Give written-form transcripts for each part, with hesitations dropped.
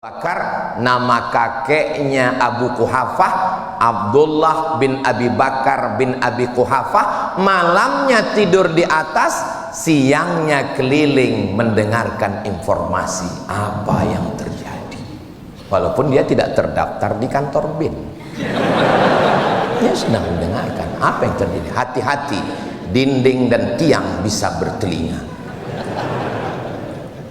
Bakar, nama kakeknya Abu Quhafah, Abdullah bin Abi Bakar bin Abi Quhafah. Malamnya tidur di atas, siangnya keliling mendengarkan informasi apa yang terjadi. Walaupun dia tidak terdaftar di kantor BIN, dia sedang mendengarkan apa yang terjadi. Hati-hati, dinding dan tiang bisa bertelinga.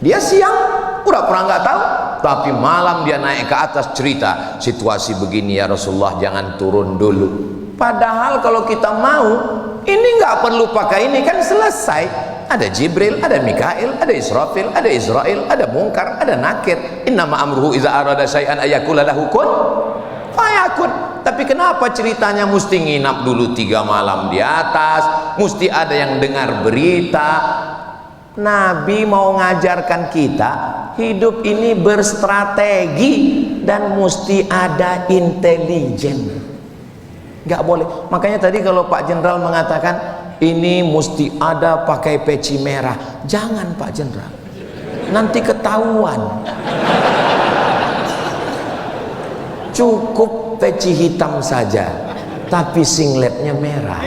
Dia siang pura-pura nggak tahu, tapi malam dia naik ke atas cerita situasi begini ya Rasulullah, jangan turun dulu. Padahal kalau kita mau, ini nggak perlu pakai ini, kan selesai. Ada Jibril, ada Mikail, ada Israfil, ada Israel, ada Munkar, ada Nakir. Innama amruhu iza arada syai'an ayakula lahu kun fayakun. Tapi kenapa ceritanya mesti nginap dulu 3 malam di atas, mesti ada yang dengar berita? Nabi mau ngajarkan kita hidup ini berstrategi dan mesti ada intelijen. Nggak boleh. Makanya tadi kalau Pak Jenderal mengatakan ini mesti ada pakai peci merah, jangan Pak Jenderal, nanti ketahuan. Cukup peci hitam saja, tapi singletnya merah.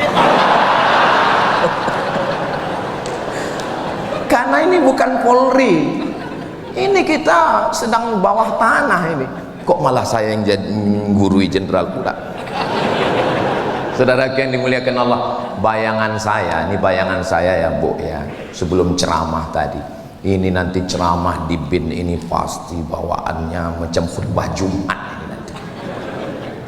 Karena ini bukan Polri, ini kita sedang bawah tanah ini. Kok malah saya yang jadi gurui jenderal pula? Saudara yang dimuliakan Allah, bayangan saya, ini bayangan saya ya Bu ya, sebelum ceramah tadi. Ini nanti ceramah di BIN ini pasti bawaannya macam khutbah Jumat ini nanti.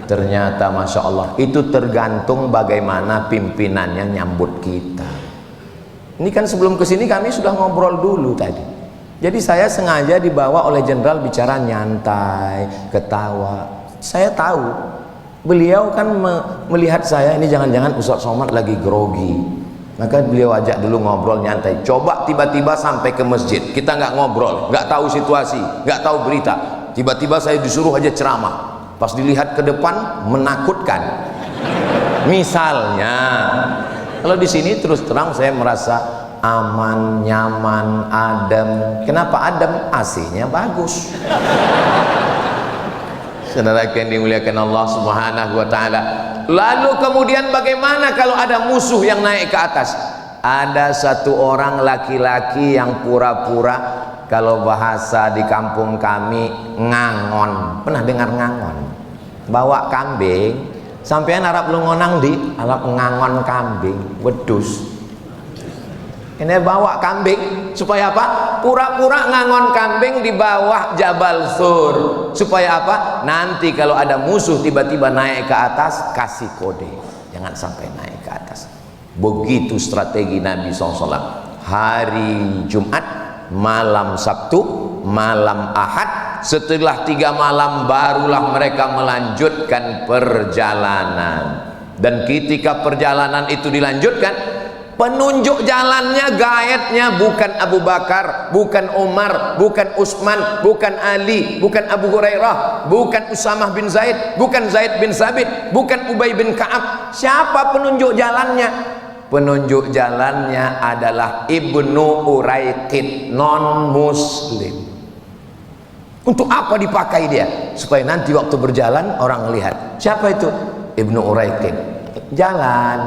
Ternyata Masya Allah, itu tergantung bagaimana pimpinannya nyambut kita. Ini kan sebelum kesini kami sudah ngobrol dulu tadi. Jadi saya sengaja dibawa oleh jenderal bicara nyantai, ketawa. Saya tahu beliau kan melihat saya ini jangan-jangan Ustaz Somad lagi grogi. Maka beliau ajak dulu ngobrol nyantai. Coba tiba-tiba sampai ke masjid, kita nggak ngobrol, nggak tahu situasi, nggak tahu berita. Tiba-tiba saya disuruh aja ceramah. Pas dilihat ke depan menakutkan. Misalnya, kalau di sini terus terang saya merasa aman, nyaman, adem. Kenapa adem? AC-nya bagus. Saudara yang dimuliakan Allah Subhanahu wa taala. Lalu kemudian bagaimana kalau ada musuh yang naik ke atas? Ada satu orang laki-laki yang pura-pura, kalau bahasa di kampung kami ngangon. Pernah dengar ngangon? Bawa kambing. Sampean Arab lu ngonang di Arab ngangon kambing wedus. Ini bawa kambing supaya apa? Pura-pura ngangon kambing di bawah Jabal Sur. Supaya apa? Nanti kalau ada musuh tiba-tiba naik ke atas, kasih kode, jangan sampai naik ke atas. Begitu strategi Nabi SAW. Hari Jumat, malam Sabtu, malam Ahad. Setelah 3 malam barulah mereka melanjutkan perjalanan. Dan ketika perjalanan itu dilanjutkan, penunjuk jalannya, gaetnya bukan Abu Bakar, bukan Umar, bukan Utsman, bukan Ali, bukan Abu Hurairah, bukan Usamah bin Zaid, bukan Zaid bin Sabit, bukan Ubay bin Ka'ab. Siapa penunjuk jalannya? Penunjuk jalannya adalah Ibnu Uraiqid, non muslim. Untuk apa dipakai dia? Supaya nanti waktu berjalan orang lihat. Siapa itu? Ibnu Uraiqid. Jalan.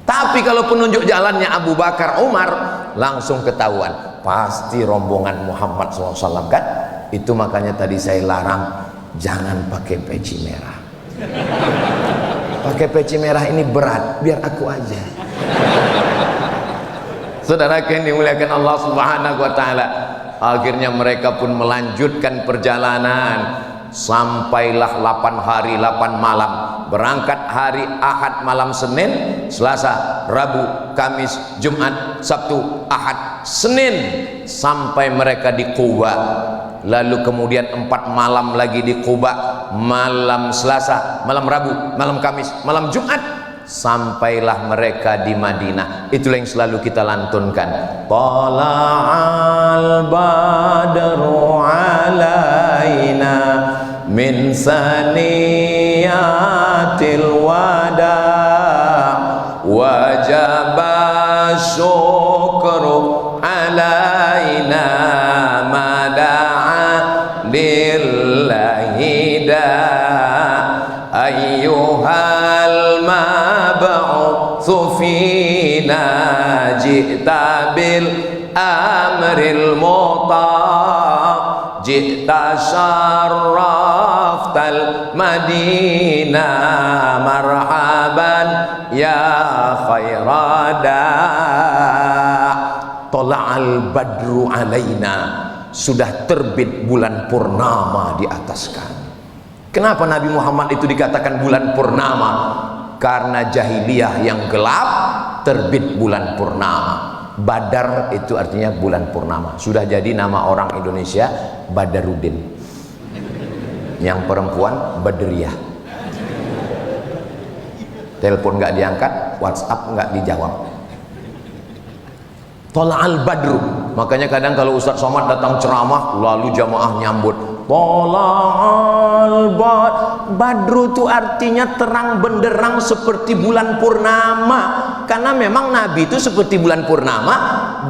Tapi kalau penunjuk jalannya Abu Bakar, Umar, langsung ketahuan. Pasti rombongan Muhammad SAW kan? Itu makanya tadi saya larang, jangan pakai peci merah. Pakai peci merah ini berat, biar aku aja. Saudara yang dimuliakan Allah Subhanahu wa taala. Akhirnya mereka pun melanjutkan perjalanan. Sampailah 8 hari 8 malam. Berangkat hari Ahad malam Senin, Selasa, Rabu, Kamis, Jumat, Sabtu, Ahad, Senin. Sampai mereka di Quba. Lalu kemudian 4 malam lagi di Quba. Malam Selasa, malam Rabu, malam Kamis, malam Jumat. Sampailah mereka di Madinah. Itulah yang selalu kita lantunkan. Tala'al badru alaina min saniyatil wada' wajaba syukru alaina mada'a lillahi da ayyuhal mab'utsu fina ji'ta bil amril muta' ji'ta syarraftal madinah marhaban ya khairada. Tola'al badru alaina, sudah terbit bulan purnama di atas kami. Kenapa Nabi Muhammad itu dikatakan bulan purnama? Karena jahiliyah yang gelap terbit bulan purnama. Badar itu artinya bulan purnama. Sudah jadi nama orang Indonesia Badarudin. Yang perempuan Badriyah. Telepon nggak diangkat, WhatsApp nggak dijawab. Tola'al badru. Makanya kadang kalau Ustaz Somad datang ceramah lalu jamaah nyambut Tola'al badru, itu artinya terang benderang seperti bulan purnama. Karena memang Nabi itu seperti bulan purnama,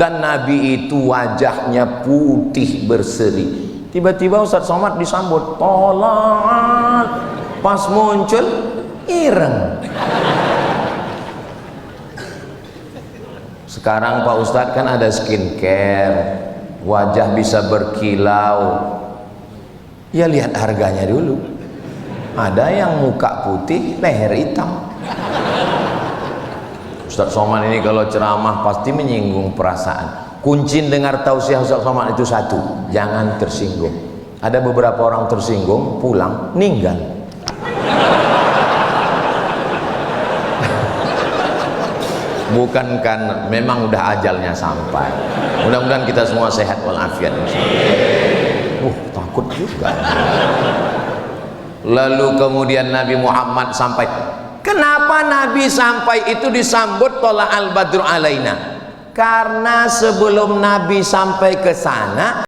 dan Nabi itu wajahnya putih berseri. Tiba-tiba Ustaz Somad disambut Tola'al, pas muncul ireng. Sekarang Pak Ustadz kan ada skincare, wajah bisa berkilau. Ya lihat harganya dulu. Ada yang muka putih, leher hitam. Ustadz Somad ini kalau ceramah pasti menyinggung perasaan. Kunci dengar tausiah Ustadz Somad itu satu, jangan tersinggung. Ada beberapa orang tersinggung, pulang, ninggal. Bukan kan, memang udah ajalnya sampai. Mudah-mudahan kita semua sehat walafiat. Takut juga. Lalu kemudian Nabi Muhammad sampai. Kenapa Nabi sampai itu disambut Tola'al badru alaina? Karena sebelum Nabi sampai ke sana